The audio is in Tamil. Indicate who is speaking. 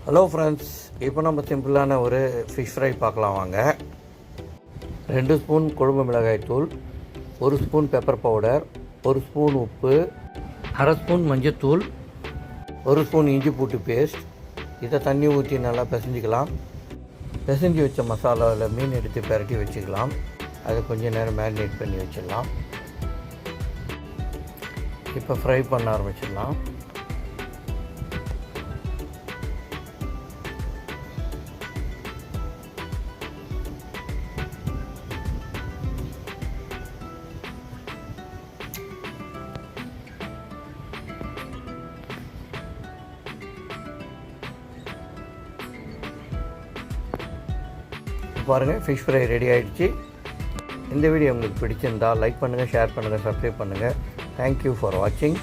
Speaker 1: ஹலோ ஃப்ரெண்ட்ஸ், இப்போ நம்ம சிம்பிளான ஒரு ஃபிஷ் ஃப்ரை பார்க்கலாம் வாங்க. 2 ஸ்பூன் குழம்பு மிளகாய் தூள், 1 ஸ்பூன் பெப்பர் பவுடர், 1 ஸ்பூன் உப்பு, அரை ஸ்பூன் மஞ்சத்தூள், 1 ஸ்பூன் இஞ்சி பூட்டு பேஸ்ட். இதை தண்ணி ஊற்றி நல்லா பிசைஞ்சிக்கலாம். பிசைஞ்சு வச்ச மசாலாவில் மீன் எடுத்து பரட்டி வச்சுக்கலாம். அதை கொஞ்சம் நேரம் மேரினேட் பண்ணி வச்சிடலாம். இப்போ ஃப்ரை பண்ண ஆரம்பிச்சிடலாம். பாருங்கள், ஃபிஷ் ஃப்ரை ரெடி ஆகிடுச்சு. இந்த வீடியோ உங்களுக்கு பிடிச்சிருந்தால் லைக் பண்ணுங்கள், ஷேர் பண்ணுங்கள், சப்ஸ்கிரைப் பண்ணுங்கள். தேங்க்யூ ஃபார் வாட்சிங்.